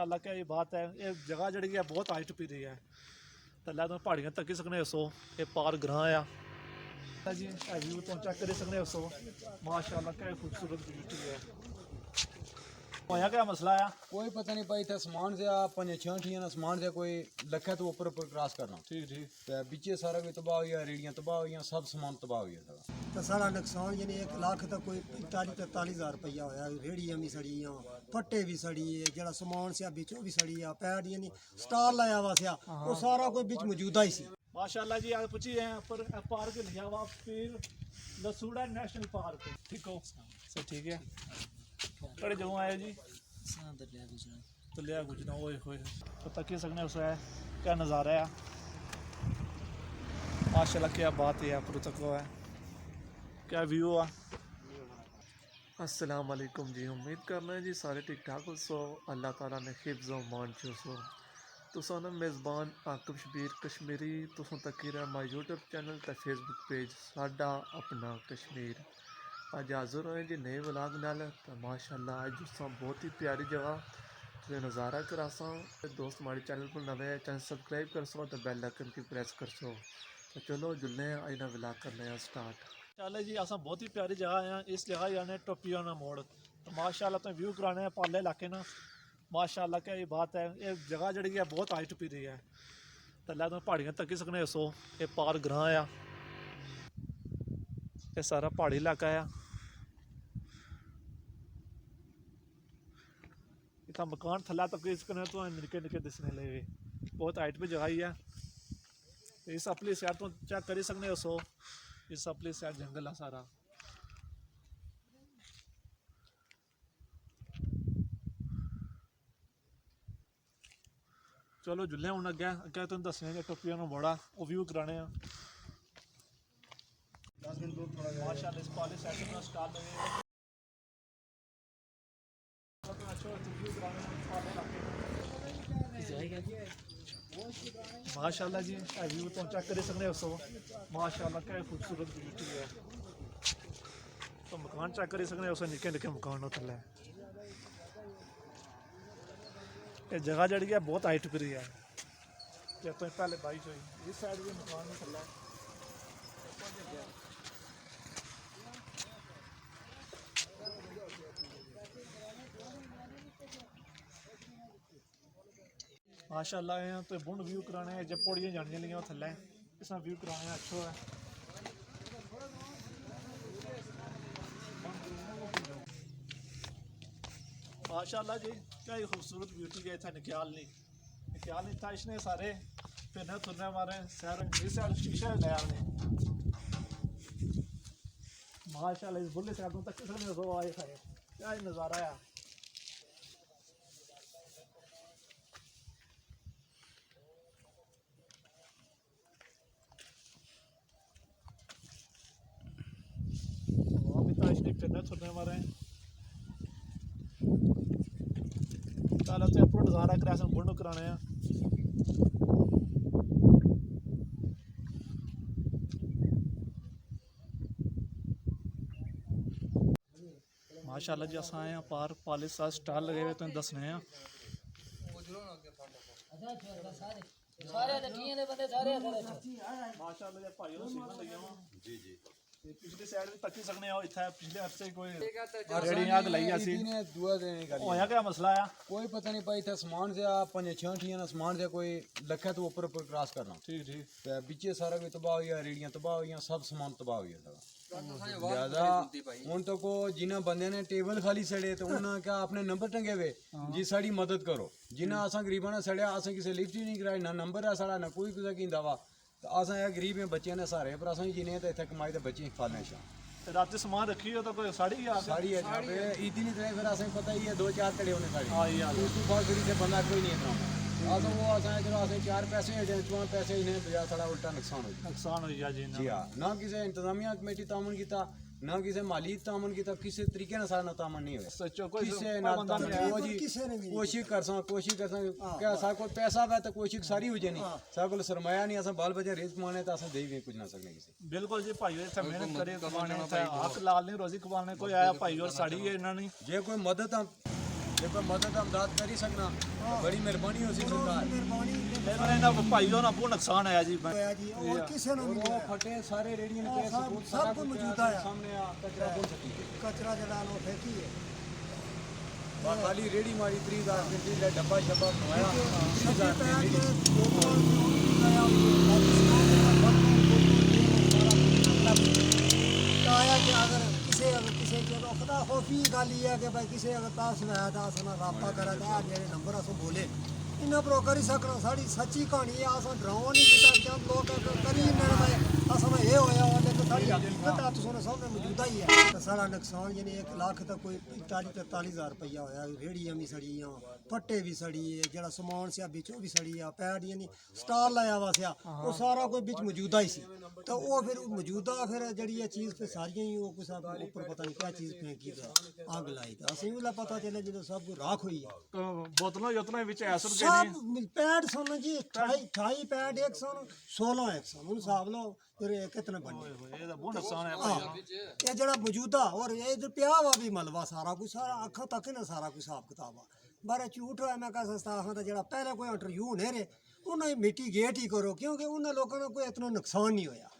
माशाल्लाह क्या ये बात है। ये जगह जी है बहुत हाइट पी रही है तो लै तुम पहाड़ियां तकी सकने सो। ये पार ग्रां आ जी व्यू तुम चेक करी सकने सो। माशाल्लाह क्या खूबसूरत ब्यूटी है। होया क्या मसला है? कोई पता नहीं पाई था समान से आप 5-6 ना समान से कोई लखा तो ऊपर ऊपर क्रॉस करना ठीक ठीक तो पीछे सारा कोई तबाह हुई रेडियां तबाह हुई सब सामान तबाह हुई सारा तो सारा नुकसान यानी 1 लाख तक कोई 45-43 हज़ार रुपया होया। रेहड़ियां भी सड़ियां, फट्टे भी सड़ी है, जरा समान से बिचों भी सड़ी आ, पैर यानी स्टाल लाया हुआ था वो सारा कोई बिच मौजूदा ही सी। माशाल्लाह जी आज पूछी है पर पार्क लिखा हुआ पीर लसूड़ा नेशनल पार्क। ठीक हो सर ठीक है। कड़े जो आए जी तो लिया गुजना ओए होए तो तकी सकने उस है क्या नज़ारा है। माशाल्लाह क्या बात है पर तक है क्या व्यू है। अस्सलाम वालेकुम जी उम्मीद करना है जी सारे ठीक ठाक हो सो अल्लाह ताला ने हिफ्ज़ व मान चो सो। तुसां ना मेज़बान आकिब शबीर कश्मीरी तुसां तकी रहा माई यूट्यूब चैनल ते फेसबुक पेज साडा अपना कश्मीर। अज हाज़र होए जी नए व्लॉग नाल तो माशाल्लाह अज तुसां बहुत ही प्यारी जगह तुसें नज़ारा करासां। दोस्त हमारे चैनल पर नवे चैनल सब्सक्राइब कर सो तो बेल आइकन की प्रेस कर सो। तो चलो जुलने अज ना व्लॉग करने स्टार्ट। चलो जी अस बहुत ही प्यारी जगह है। इस जगह जाने टोपियाना मोड़ तो माशाल्लाह तो व्यू कराने पाले इलाके ना। माशाल्लाह क्या ये बात है। ये जगह जी है बहुत हाइट पी रही है तो लै तुम पहाड़ियां तकी सकने सो। ये पार ग्रां आ, ये सारा पहाड़ी इलाका है। इतना मकान थला तक सकने तो निके निके दिसने लगे बहुत हाइट पे जगह ही है। इस अपनी सैर तो चेक करी सकने सो। इस अपनी सैर जंगल है सारा। चलो जुल्ले हूँ अगे अगे तुम दसने टोपिया मोड़ा वो व्यू कराने। माशाल्लाह इस पाली सैर स्टाल लगे माशाल्लाह जी व्यू तो चेक कर सकने सो। माशाल्लाह क्या खूबसूरत ब्यूटी है। तो मकान चेक कर सकने उस निके निके मकान थले। ये जगह जी है बहुत हाइट पर है। तो पहले बाइक हुई इस साइड भी मकान थले। माशाल्लाह है तो बुंड व्यू कराने जब पौड़ियाँ जानियां लिया थले इस व्यू कराने अच्छा है। माशाल्लाह जी क्या ही खूबसूरत ब्यूटी है। इतना निकाल नहीं था इसने सारे फिरने तुरने हमारे सैर शीशा नया ने। माशाल्लाह इस बुल्ले सैर तक रो आए खाए क्या ही नज़ारा है। फिरने तुरने हमारे पहले तो अपना नज़ारा करा बुंड कराने हैं। माशाल्लाह जी अस आए हैं पार पालिस स्टाल लगे हुए तुम दसने हैं। माशाल्लाह भाई जी जी पिछली साइड भी तकी सकने हो। इतना पिछले हफ्ते कोई रेडियां लाई सी दुआ देने का होया क्या मसला है? कोई पता नहीं पाई था समान से आप 5-6 ना समान से कोई लखा तो ऊपर ऊपर क्रॉस करना ठीक ठीक तो पीछे सारा कोई तबाह हुई रेडियां तबाह हुई सब सामान तबाह हुई सारा। ज्यादा हूँ तो को जिन्हें बंदे ने टेबल खाली सड़े तो उन्हें क्या अपने नंबर टंगे हुए जी साड़ी मदद करो। जिन्हें असा गरीबा ने सड़िया असें किसी लिफ्ट ही नहीं कराई ना नंबर है साड़ा ना कोई कुछ की दवा तो असा गरीब हैं बच्चे ने सारे पर असें जिन्हें तो इतने कमाई तो बच्चे खाने शाम रात सामान रखी हो तो कोई साड़ी आ साड़ी है ईदी नहीं थे फिर असें पता ही है 2-4 तड़े होने साड़ी हाँ यार उस बाद फिर से बंदा कोई नहीं है अस वो असें चलो असें 4 पैसे हो जाए 4 पैसे इन्हें बजा साड़ा उल्टा नुकसान हो जाए। नुकसान हो गया जी जी हाँ ना किसी इंतजामिया कमेटी तामन किया ना किसी माली तामन किया किसी तरीके से सारा तामन नहीं हुआ। सच्चो कोई किसी ना कोशिश कर क्या सा कोई पैसा है तो कोशिश सारी हो जानी सा को सरमाया नहीं अस बाल बच्चे रेत कमाने तो अस दे भी कुछ ना सकने किसी। बिल्कुल जी भाई इतना मेहनत करे कमाने हक लाल नहीं रोजी कमाने कोई आया भाई और साड़ी है इन्होंने जे कोई मदद देखो मदद हमदाद कर ही सकना बड़ी मेहरबानी हो सी सरकार ਮਿਹਰਬਾਨੀ ਇਹਨਾਂ ਭਾਈਓ ਨਾਲ ਬਹੁਤ ਨੁਕਸਾਨ ਆਇਆ ਜੀ ਹੋਇਆ ਜੀ ਔਰ ਕਿਸੇ ਨੂੰ ਨਹੀਂ वो ਹੋਇਆ। फटे सारे रेडियो ने हाँ, सब- सब कुछ मौजूद है। सामने आ कचरा बोल सकी कचरा जला लो फेंकी है खाली रेडी मारी 30,000 रुपये दी डब्बा शब्बा बनवाया सभी 30,000 पैर रुपये के बोतल गया पाकिस्तान में बर्तन आया कि अगर किसी के खुदा खौफी गल ये है कि भाई किसी अगर तास में आया था असना राबता करा था जेडे नंबर अस बोले इन्ना पर करी सकना साड़ी सच्ची कहानी है अस ड्रामा नहीं किया चंद लोग करी इन्ना भाई असना ये होया लेकिन साड़ी हकीकत है तुसने सामने मौजूदा ही है तो सारा नुकसान यानी 1 लाख तक कोई 43,000 रुपया होया रेहड़ियां भी सड़ियां फट्टे भी सड़ी है जेड़ा समान से बिचों भी सड़ी आ पैड यानी स्टाल लाया वा सिया वो सारा कोई बिच मौजूदा ही सी तो वो फिर मौजूदा फिर जड़ी ये चीज़ पे सारियां ही वो कुछ ऊपर पता नहीं क्या चीज़ फेंकी तो आग लाई तो असें भी पता चले जो सब राख हुई है ਬੋਤਲਾਂ ਯਤਨਾਂ ਵਿੱਚ ਐਸਿਡ सब पैड सुन जी 28 पैड 1 सन 16 1 सन उन हिसाब लो फिर ये कितने बने ਇਹਦਾ ਬਹੁਤ ਨੁਕਸਾਨ ਹੈ हाँ, ये जरा मौजूदा और ये इधर पिया हुआ भी मलबा सारा कुछ सारा अखा तक ना सारा कुछ हिसाब किताब आ बारे झूठ है मैं कह सकता हाँ तो जरा पहले कोई इंटरव्यू होने रे उन्हें मिट्टी गेट ही करो क्योंकि उन्हें लोगों ने कोई इतना नुकसान नहीं होया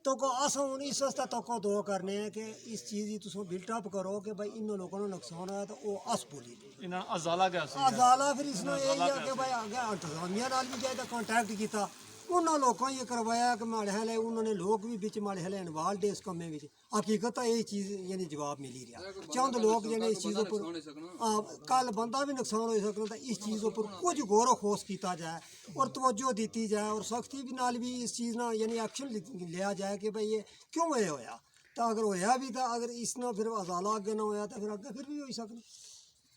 तो को अस हूँ इस वास्ते तो को दो करने हैं कि इस चीज़ की तुम बिल्टअप करो कि भाई इन लोगों को नुकसान होया तो वो अस बोली ਇਹਨਾਂ ਨੂੰ ਅਜ਼ਾਲਾ ਗਿਆ ਸੀ अदाला फिर इसने यही है कि भाई आगे इंतजामिया नाल भी जाए कॉन्टैक्ट किया उन्होंने लोगों ये करवाया कि माड़े हले उन्होंने लोग भी बिच माड़े हले इन्वॉल्व है इस कम्मे विच हकीकत है ये चीज़ यानी जवाब मिली रहा चंद लोग जने इस चीज़ पर कल बंदा भी नुकसान हो सकता तो इस चीज़ पर कुछ गौर खोस किया जाए और तवज्जो दी जाए और सख्ती भी नाल भी इस चीज़ ना यानी एक्शन लिया जाए कि भाई ये क्यों ये होया तो अगर होया भी था अगर इसना फिर अजाला अगे ना होया तो फिर अगे फिर भी हो सकता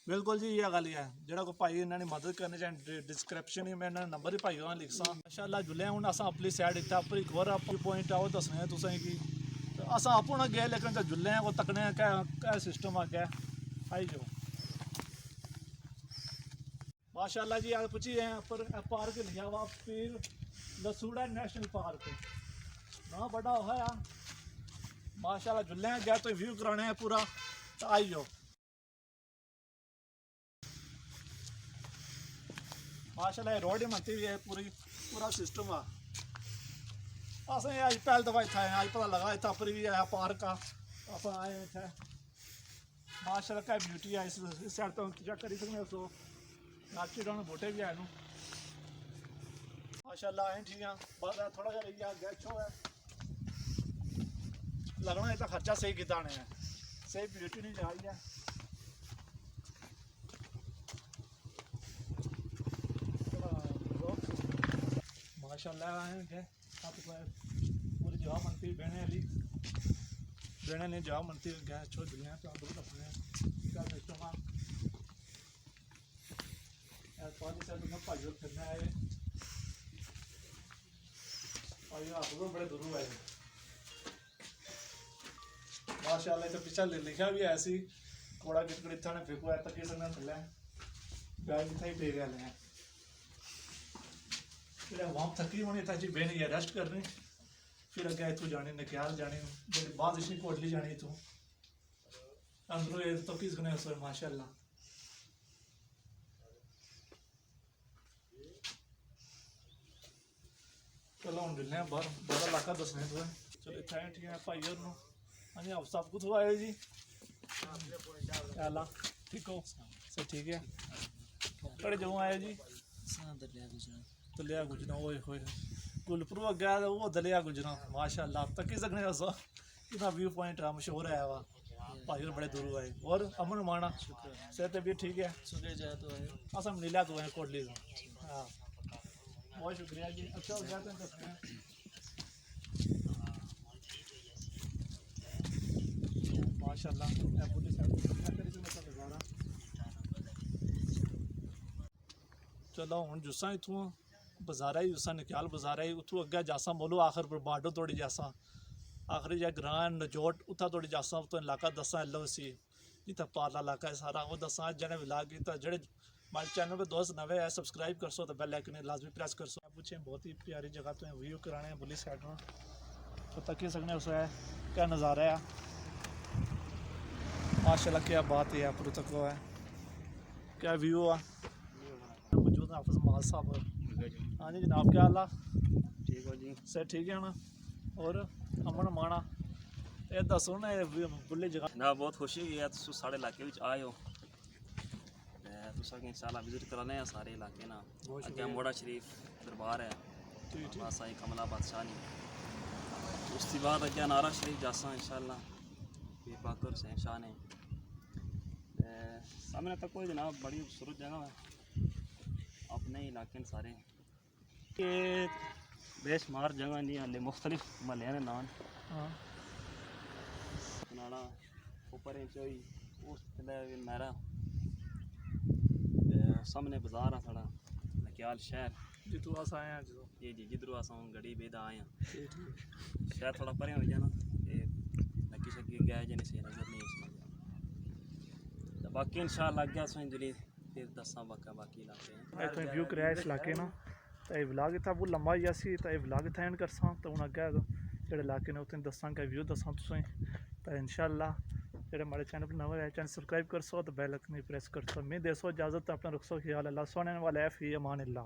ਬਿਲਕੁਲ ਜੀ ਇਹ ਗੱਲ ਹੀ ਹੈ ਜਿਹੜਾ ਕੋਈ ਭਾਈ ਇਹਨਾਂ ਨੇ ਮਦਦ ਕਰਨੀ ਚਾਹੇ ਡਿਸਕ੍ਰਿਪਸ਼ਨ ਹੀ ਮੈਂ ਇਹਨਾਂ ਨੰਬਰ ਹੀ ਭਾਈ ਉਹਨਾਂ ਲਿਖਸਾਂ ਮਾਸ਼ਾਅੱਲਾ ਜੁਲੇ ਹੁਣ ਅਸਾਂ ਆਪਣੀ ਸਾਈਡ ਇੱਥੇ ਆਪਣੀ ਇੱਕ ਹੋਰ ਆਪਣੀ ਪੁਆਇੰਟ ਆਓ ਦੱਸਣੇ ਤੁਸੀਂ ਕਿ ਅਸਾਂ ਆਪਣਾ ਗਏ ਲੇਕਿਨ ਤਾਂ ਜੁਲੇ ਕੋ ਤੱਕਣੇ ਕਾ ਸਿਸਟਮ ਆ ਗਿਆ ਆਈ ਜੋ माशाल्लाह जी आज पूछी है पर पार्क लिखा हुआ पीर लसूड़ा नेशनल पार्क ना बड़ा होया माशाल्लाह जुल्ले गया तो व्यू कराने हैं पूरा तो आई जाओ माशाल्लाह रोड ही मनती हुई है पूरा सिस्टम आ असें अज पहल दफा इतना आए अज पता लगा इतना पर भी है पार्क आ आप आए इतने माशाल्लाह क्या ब्यूटी है इस साइड तो चेक करी सकते हो नाची डाउन बूटे भी आए माशाल्लाह आए ठीक है बस थोड़ा जा रही है गैस है लगना इतना खर्चा सही किता ने है सही ब्यूटी नहीं जा रही है माशाल्लाह आए हैं आप पूरी जगह मनती बहने वाली बहने ने जगह मनती गैस छोड़ दिया तो आप अपने क्या सिस्टम है पानी से तो भाई फिरना है और ये आप बड़े दूर आए माशाल्लाह तो पीछे लिखा भी है ऐसी कोड़ा किट थाने फेंको है तक किसी ने मिला बैग इतना ही पे गया ले फिर वहाँ थकी होनी था जी बेनी है रेस्ट करनी फिर अगे इतों जाने नक्याल जाने मेरी बाद इसकी कोटली जानी इतों अंदरों ये तो किस गने सो माशाल्लाह चलो हम मिलने हैं बाहर बड़ा इलाका दसने तो चलो इतना ठीक है भाई और हाँ जी आप सब कुछ आए जी आला ठीक हो सब ठीक है कड़े जगह आए जी दलिया गुजना ओए होए गुलपुर गया वो दलिया गुजना माशाल्लाह तक ही सकने सो कितना व्यू पॉइंट है मशहूर है वहाँ भाई और बड़े दूर आए और अमन माना सेहत भी ठीक है असम नीला तो है कोटली हाँ बहुत शुक्रिया जी अच्छा हो जाते हैं माशाल्लाह चलो हूँ जुस्सा इतों बाजारा ही जुस्सा निकाल बाजारा ही उतों अगे जासा बोलो आखिर पर बार्डर तोड़ी जासा आखिरी जा ग्रां नजोट उतना तोड़ी जासा तो इलाका दसा एलो सी जितना पारला इलाका है सारा वो दसा जने विलाग की जेड़े हमारे चैनल पे दोस्त नवे है सब्सक्राइब कर सो तो बेल आइकन लाजमी प्रेस कर सो पूछे बहुत ही प्यारी जगह तो व्यू कराने हैं बुली साइड में तो तक ही सकने उस है क्या नज़ारा है माशाल्लाह क्या बात है पूरा तक है क्या व्यू आ मौजूद हैं हाफिज माल साहब। हाँ जी जनाब क्या हाल आ? ठीक हो जी। सर ठीक है ना? और अमन माना ये दसो ना बुल्ली जगह जनाब बहुत खुशी हुई है तुम साढ़े इलाके विच आए हो तुसा इंशाल्लाह विजिट कराने हैं सारे इलाके ना। अगे मोड़ा शरीफ दरबार है बाबा साईं कमला बादशाह ने, उसके बाद अगे नारा शरीफ जासा इंशाल्लाह पीर बाकर हुसैन शाह ने। सामने तक कोई जनाब बड़ी खूबसूरत जगह है अपने इलाके में सारे ये बेशुमार जगह नहीं हले मुख्तलिफ महल्ले ने नाम हाँ कनाड़ा ऊपर चोई उस मेरा सामने बाजार है साढ़ा लक्याल शहर जितू अस आए हैं जो ये जी जिधरों अस गड़ी बेदा आए हैं ठीक ठीक शहर थोड़ा परे हो जाना ये लक्की शक्की गए जने से नजर नहीं उसमें तो बाकी इंशाल्लाह अगे सोई जली फिर दसा बाकी इलाके हैं इतने व्यू कराया इस इलाके ना तो ये व्लॉग इतना बहुत लंबा ही सी तो ये व्लॉग इतना एंड करसा तो हूँ अगे जो इलाके ने उत्थे दसा का व्यू दसा तुसें तो इंशाल्लाह जो हमारे चैनल पर नवा है चैनल सब्सक्राइब कर सो तो बेल आइकन प्रेस कर सो मैं दे सो इजाज़त अपना रख सो ख्याल अल्लाह सोने वाला है फी अमान अल्लाह।